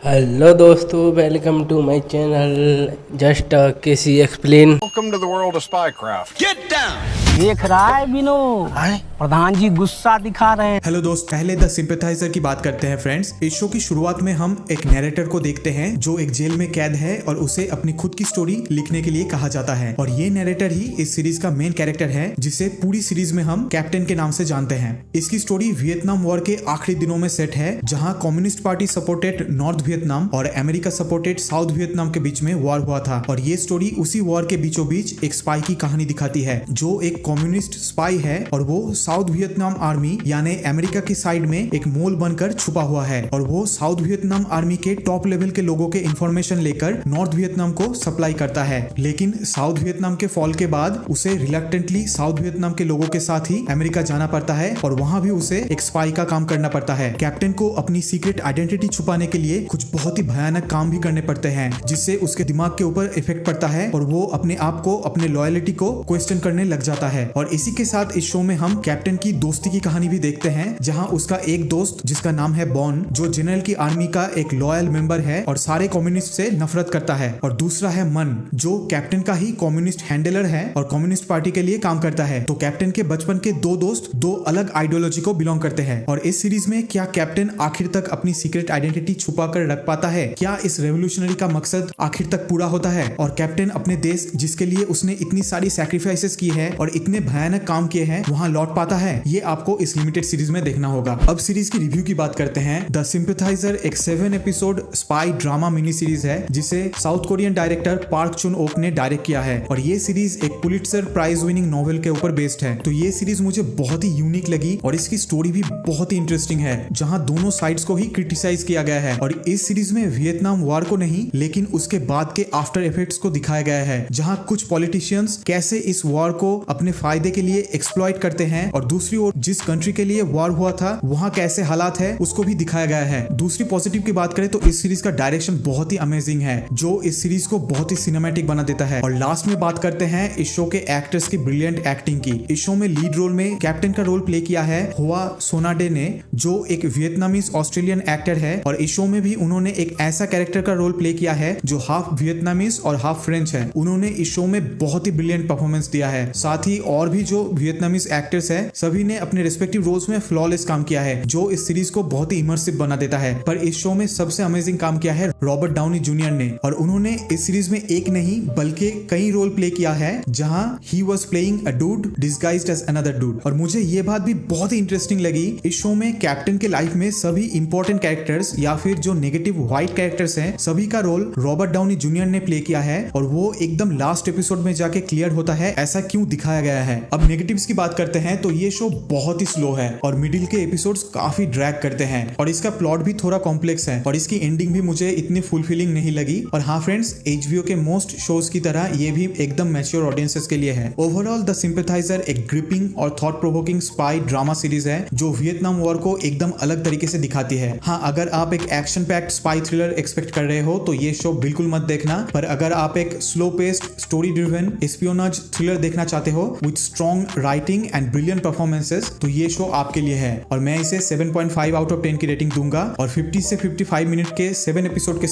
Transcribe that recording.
Hello दोस्तों, welcome to my channel just KC explain. Welcome to the world of spycraft. Get down! देख रहा है बिनो, प्रधान जी गुस्सा दिखा रहे हैं। हेलो दोस्त, पहले द सिंपैथाइजर की बात करते हैं फ्रेंड्स। इस शो की शुरुआत में हम एक नैरेटर को देखते हैं जो एक जेल में कैद है और उसे अपनी खुद की स्टोरी लिखने के लिए कहा जाता है। और ये नैरेटर ही इस सीरीज का मेन कैरेक्टर है जिसे पूरी सीरीज में हम कैप्टन के नाम से जानते हैं। इसकी स्टोरी वियतनाम वॉर के आखिरी दिनों में सेट है, जहाँ communist party supported north Vietnam और अमेरिका सपोर्टेड साउथ वियतनाम के बीच में वॉर हुआ था। और ये स्टोरी उसी वॉर के बीचों बीच एक स्पाई की कहानी दिखाती है जो एक कम्युनिस्ट स्पाई है और वो साउथ वियतनाम आर्मी यानी अमेरिका की साइड में एक मोल बनकर छुपा हुआ है और वो साउथ वियतनाम आर्मी के टॉप लेवल के लोगों के इंफॉर्मेशन लेकर नॉर्थ वियतनाम को सप्लाई करता है। लेकिन साउथ वियतनाम के फॉल के बाद उसे रिलक्टेंटली साउथ वियतनाम के लोगों के साथ ही अमेरिका जाना पड़ता है और वहां भी उसे एक स्पाई का काम करना पड़ता है। कैप्टन को अपनी सीक्रेट आइडेंटिटी छुपाने के लिए कुछ बहुत ही भयानक काम भी करने पड़ते हैं जिससे उसके दिमाग के ऊपर इफेक्ट पड़ता है और वो अपने आप को, अपने लॉयलिटी को क्वेश्चन करने लग जाता है। और इसी के साथ इस शो में हम कैप्टन की दोस्ती की कहानी भी देखते हैं, जहां उसका एक दोस्त जिसका नाम है बॉन, जो जनरल की आर्मी का एक लॉयल मेंबर है और सारे कम्युनिस्ट से नफरत करता है, और दूसरा है मन जो कैप्टन का ही कम्युनिस्ट हैंडलर है और कम्युनिस्ट पार्टी के लिए काम करता है। तो कैप्टन के बचपन के दो दोस्त दो अलग आइडियोलॉजी को बिलोंग करते हैं। और इस सीरीज में क्या कैप्टन आखिर तक अपनी सीक्रेट आइडेंटिटी छुपा कर रख पाता है? क्या इस रेवोल्यूशनरी का मकसद आखिर तक पूरा होता है? और कैप्टन अपने देश जिसके लिए उसने इतनी सारी सैक्रिफाइसेस की है और इतने भयानक काम किए हैं वहां लौट पाता है? ये आपको इस लिमिटेड सीरीज में देखना होगा। अब सीरीज की रिव्यू की बात करते हैं। द सिंपैथाइजर एक 7 episode spy drama mini series है जिसे साउथ कोरियन डायरेक्टर पार्क चुन ओक ने डायरेक्ट किया है और ये सीरीज एक पुलिट्जर प्राइज विनिंग नॉवेल के ऊपर बेस्ड है। तो ये सीरीज मुझे बहुत ही यूनिक लगी और इसकी स्टोरी भी बहुत ही इंटरेस्टिंग है, जहां दोनों साइड्स को ही क्रिटिसाइज किया गया है। और इस सीरीज में वियतनाम वॉर को नहीं लेकिन उसके बाद के आफ्टर इफेक्ट्स को दिखाया गया है, जहां कुछ पॉलिटिशियंस कैसे इस वॉर को अपने फायदे के लिए एक्सप्लॉइट करते हैं और दूसरी ओर जिस कंट्री के लिए वॉर हुआ था वहां कैसे हालात है उसको भी दिखाया गया है। दूसरी पॉजिटिव की बात करें तो इस सीरीज का डायरेक्शन बहुत ही अमेजिंग है जो इस सीरीज को बहुत ही सिनेमैटिक बना देता है। और लास्ट में बात करते हैं इस शो के एक्टर्स की ब्रिलियंट एक्टिंग की। इस शो में लीड रोल में कैप्टन का रोल प्ले किया है हुआ सोनाडे ने, जो एक वियतनामीज ऑस्ट्रेलियन एक्टर है। और इस शो में भी उन्होंने एक ऐसा कैरेक्टर का रोल प्ले किया है जो हाफ वियतनामीज और हाफ फ्रेंच है। उन्होंने इस शो में बहुत ही ब्रिलियंट परफॉर्मेंस दिया है। साथ ही और भी जो वियतनामीज एक्टर्स है सभी ने अपने रिस्पेक्टिव रोल्स में फ्लॉलेस काम किया है जो इस सीरीज को बहुत ही इमर्सिव बना देता है। पर इस शो में सबसे अमेजिंग काम किया है रॉबर्ट डाउनी जूनियर ने, और उन्होंने इस सीरीज में एक नहीं बल्कि कई रोल प्ले किया है जहां he was playing a dude disguised as another dude. और मुझे ये बात भी बहुत ही इंटरेस्टिंग लगी, इस शो में कैप्टन के लाइफ में सभी इंपॉर्टेंट कैरेक्टर्स या फिर जो नेगेटिव व्हाइट कैरेक्टर्स हैं सभी का रोल रॉबर्ट डाउनी जूनियर ने प्ले किया है और वो एकदम लास्ट एपिसोड में जाके क्लियर होता है ऐसा क्यों दिखाया गया है। अब नेगेटिव्स की बात करते हैं तो ये शो बहुत ही स्लो है और मिडिल के एपिसोड्स काफी ड्रैग करते हैं और इसका प्लॉट भी थोड़ा कॉम्प्लेक्स है और इसकी एंडिंग भी मुझे इतनी फुलफिलिंग नहीं लगी। और हाँ फ्रेंड्स, HBO के मोस्ट शोज की तरह ये भी एकदम मैच्योर ऑडियंसेस के लिए है। ओवरऑल द सिंपैथाइजर एक ग्रिपिंग और thought provoking spy drama series है जो वियतनाम वॉर को एकदम अलग तरीके से दिखाती है। हाँ, अगर आप एक action packed spy thriller expect कर रहे हो तो ये शो बिल्कुल मत देखना, पर अगर आप एक slow paced story driven espionage thriller देखना चाहते हो with strong writing and brilliant performances तो ये शो आपके लिए है। और मैं इसे 7.5 आउट ऑफ 10 की रेटिंग दूंगा और 50 से 55 मिनट के 7 एपिसोड के